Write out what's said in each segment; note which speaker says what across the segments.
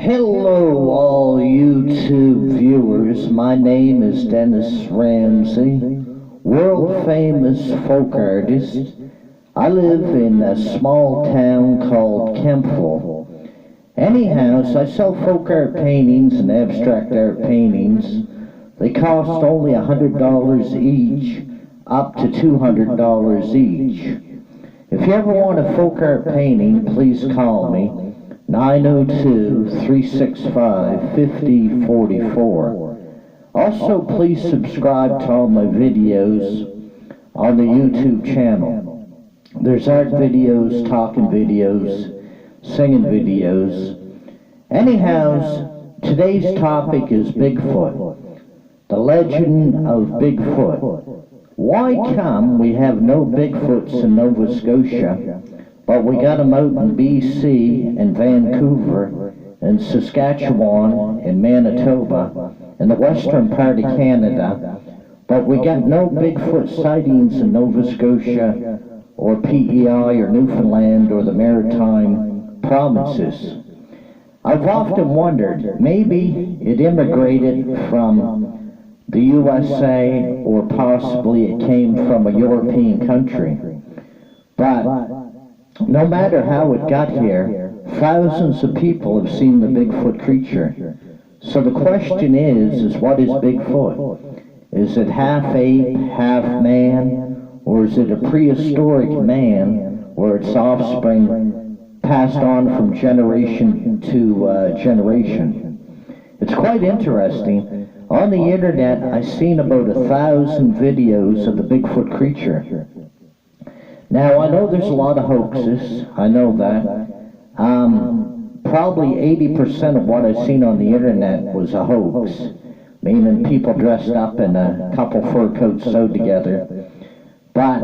Speaker 1: Hello, all YouTube viewers. My name is Dennis Ramsey, world famous folk artist. I live in a small town called Kempville. Anyhow, I sell folk art paintings and abstract art paintings. They cost only $100 each, up to $200 each. If you ever want a folk art painting, please call me. 902-365-5044. Also, please subscribe to all my videos on the YouTube channel. There's art videos, talking videos, singing videos. Anyhow, today's topic is Bigfoot, the legend of Bigfoot. Why come we have no Bigfoots in Nova Scotia, but we got them out in BC and Vancouver and Saskatchewan and Manitoba and the western part of Canada, but we got no Bigfoot sightings in Nova Scotia or PEI or Newfoundland or the Maritime provinces? I've often wondered, maybe it immigrated from the USA, or possibly it came from a European country. But no matter how it got here, thousands of people have seen the Bigfoot creature. So the question is what is Bigfoot? Is it half ape, half man, or is it a prehistoric man where its offspring passed on from generation to generation? It's quite interesting. On the internet, I've seen about 1,000 videos of the Bigfoot creature. Now, I know there's a lot of hoaxes, I know that. Probably 80% of what I've seen on the internet was a hoax, meaning people dressed up in a couple fur coats sewed together. But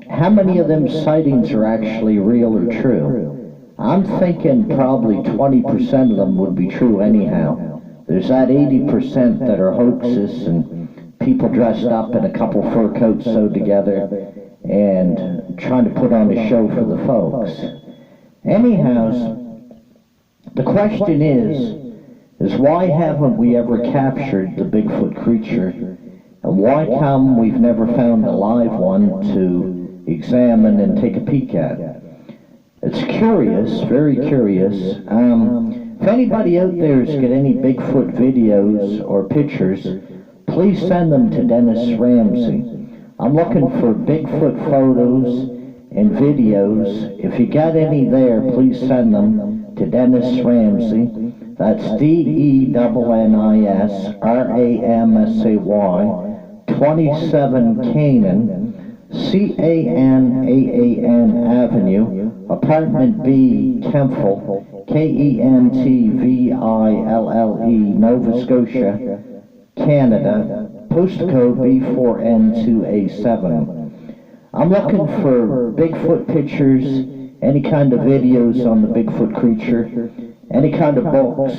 Speaker 1: how many of them sightings are actually real or true? I'm thinking probably 20% of them would be true anyhow. There's that 80% that are hoaxes and people dressed up in a couple fur coats sewed together and trying to put on a show for the folks. Anyhow, the question is why haven't we ever captured the Bigfoot creature? And why come we've never found a live one to examine and take a peek at? It's curious, very curious. If anybody out there has got any Bigfoot videos or pictures, please send them to Dennis Ramsey. I'm looking for Bigfoot photos and videos. If you got any there, please send them to Dennis Ramsey. That's DENNISRAMSAY, 27 Canaan, CANAAN Avenue, Apartment B, Kempville, KENTVILLE, Nova Scotia, Canada, postcode B4N2A7. I'm looking for Bigfoot pictures, any kind of videos on the Bigfoot creature, any kind of books,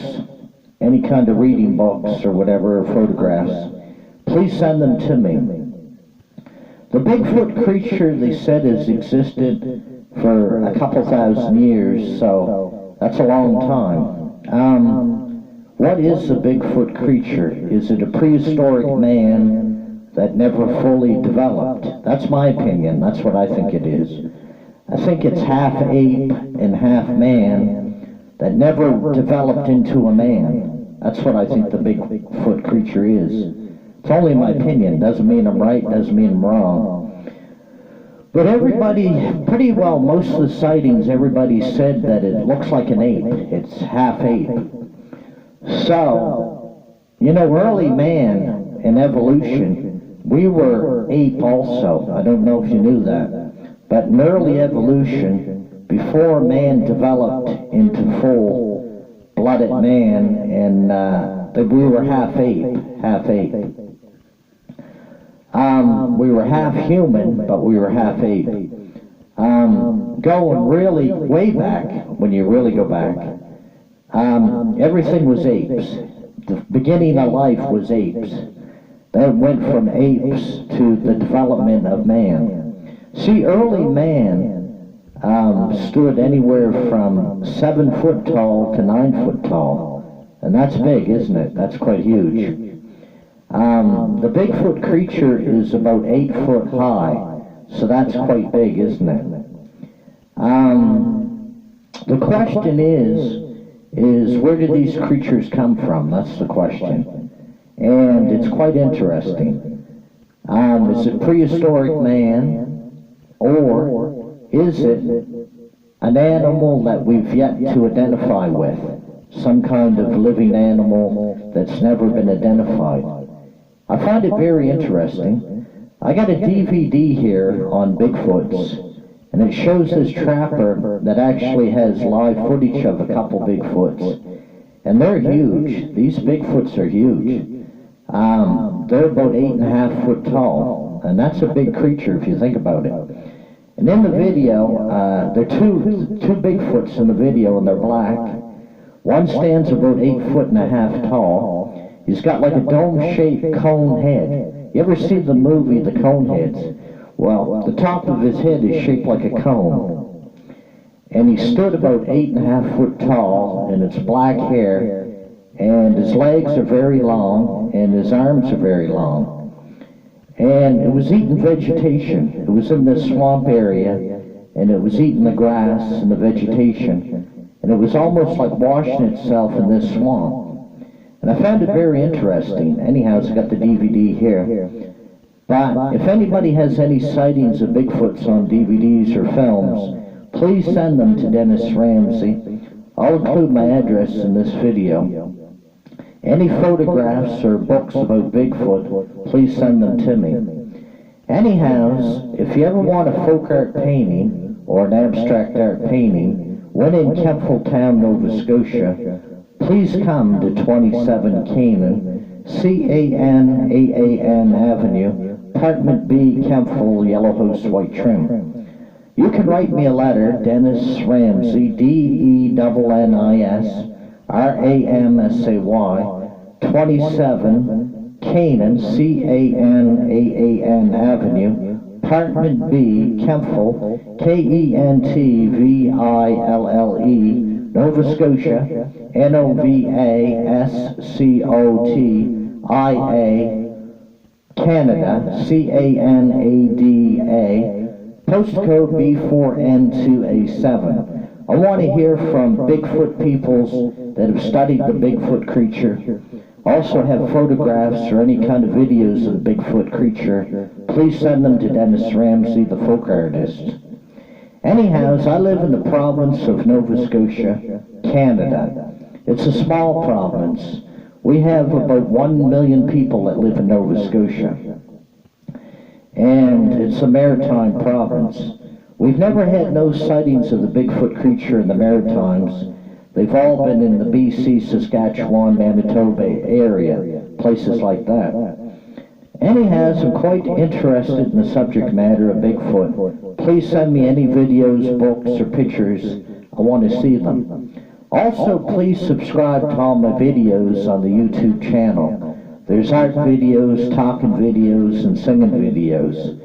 Speaker 1: any kind of reading books or whatever, or photographs. Please send them to me. The Bigfoot creature, they said, has existed for a couple thousand years, so that's a long time. What is a Bigfoot creature? Is it a prehistoric man that never fully developed? That's my opinion. That's what I think it is. I think it's half ape and half man that never developed into a man. That's what I think the Bigfoot creature is. It's only my opinion. Doesn't mean I'm right, doesn't mean I'm wrong. But everybody, pretty well, most of the sightings, everybody said that it looks like an ape. It's half ape. So, you know, early man in evolution, we were ape also. I don't know if you knew that. But in early evolution, before man developed into full-blooded man, and we were half ape, half ape. We were half human, but we were half ape. Going really way back, when you really go back, everything was apes. The beginning of life was apes. Then it went from apes to the development of man. See, early man stood anywhere from 7 foot tall to 9 foot tall. And that's big, isn't it? That's quite huge. The Bigfoot creature is about 8 foot high, so that's quite big, isn't it? The question is where did these creatures come from? That's the question. And it's quite interesting. Is it prehistoric man, or is it an animal that we've yet to identify with? Some kind of living animal that's never been identified. I find it very interesting. I got a DVD here on Bigfoots, and it shows this trapper that actually has live footage of a couple Bigfoots. And they're huge. These Bigfoots are huge. They're about 8.5 foot tall, and that's a big creature if you think about it. And in the video, there are two Bigfoots in the video, and they're black. One stands about 8.5 feet tall. He's got like a dome-shaped cone head. You ever see the movie, The Coneheads? Well, the top of his head is shaped like a cone. And he stood about 8.5 foot tall, and it's black hair, and his legs are very long, and his arms are very long. And it was eating vegetation. It was in this swamp area, and it was eating the grass and the vegetation. And it was almost like washing itself in this swamp. And I found it very interesting. Anyhow, I got the DVD here. But if anybody has any sightings of Bigfoots on DVDs or films, please send them to Dennis Ramsey. I'll include my address in this video. Any photographs or books about Bigfoot, please send them to me. Anyhow, if you ever want a folk art painting or an abstract art painting, when in Kempfletown, Nova Scotia, please come to 27 Canaan, C-A-N-A-A-N Avenue, Apartment B, Kempfle, Yellow House, White Trim. You can write me a letter, Dennis Ramsey, D-E-N-N-I-S, R-A-M-S-A-Y, 27 Canaan, C-A-N-A-A-N Avenue, Apartment B, Kempfle, K-E-N-T-V-I-L-L-E, Nova Scotia, N-O-V-A-S-C-O-T-I-A, Canada, C-A-N-A-D-A, postcode B4N2A7. I want to hear from Bigfoot peoples that have studied the Bigfoot creature. Also have photographs or any kind of videos of the Bigfoot creature. Please send them to Dennis Ramsey, the folk artist. Anyhow, I live in the province of Nova Scotia, Canada. It's a small province. We have about 1 million people that live in Nova Scotia. And it's a maritime province. We've never had no sightings of the Bigfoot creature in the Maritimes. They've all been in the BC, Saskatchewan, Manitoba area, places like that. Anyhow, I'm quite interested in the subject matter of Bigfoot. Please send me any videos, books, or pictures. I want to see them. Also, please subscribe to all my videos on the YouTube channel. There's art videos, talking videos, and singing videos.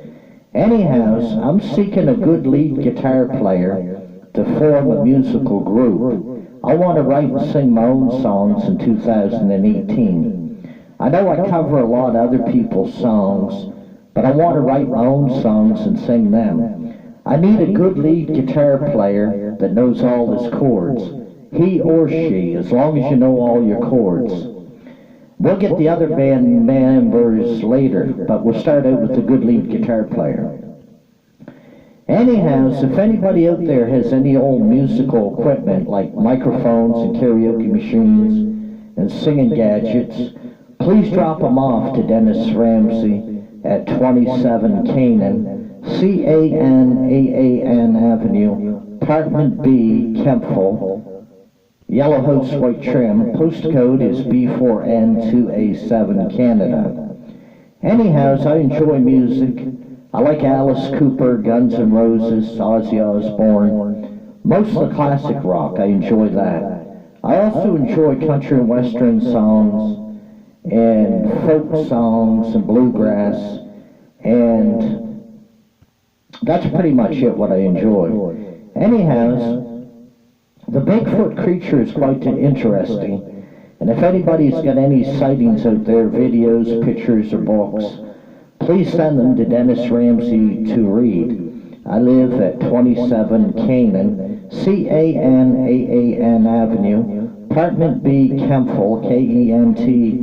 Speaker 1: Anyhow, I'm seeking a good lead guitar player to form a musical group. I want to write and sing my own songs in 2018. I know I cover a lot of other people's songs, but I want to write my own songs and sing them. I need a good lead guitar player that knows all his chords. He or she, as long as you know all your chords. We'll get the other band members later, but we'll start out with the good lead guitar player. Anyhow, if anybody out there has any old musical equipment like microphones and karaoke machines and singing gadgets, please drop them off to Dennis Ramsey at 27 Canaan, C-A-N-A-A-N Avenue, Apartment B, Kempfle, Yellow House, White Trim. Postcode is B4N2A7, Canada. Anyhow, I enjoy music. I like Alice Cooper, Guns N' Roses, Ozzy Osbourne. Most of the classic rock, I enjoy that. I also enjoy country and western songs, and folk songs, and bluegrass, and that's pretty much it, what I enjoy. Anyhow, the Bigfoot creature is quite interesting, And if anybody's got any sightings out there, videos, pictures, or books, please send them to Dennis Ramsey to read. I live at 27 Canaan, C-A-N-A-A-N Avenue, Apartment B, Kempville, Kentville,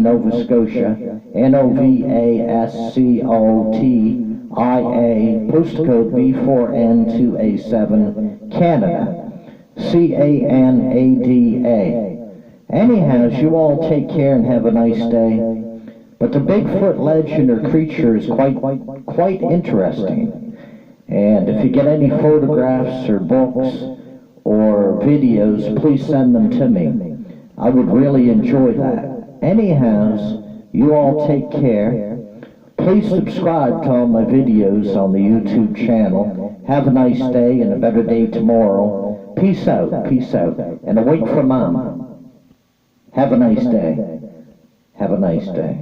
Speaker 1: Nova Scotia, Novascotia, postcode B4N2A7, Canada. Canada. Anyhow, you all take care and have a nice day. But the Bigfoot legend or creature is quite interesting. And if you get any photographs or books or videos, please send them to me. I would really enjoy that. Anyhow, you all take care. Please subscribe to all my videos on the YouTube channel. Have a nice day and a better day tomorrow. Peace out, and await for Mom. Have a nice day. Have a nice day.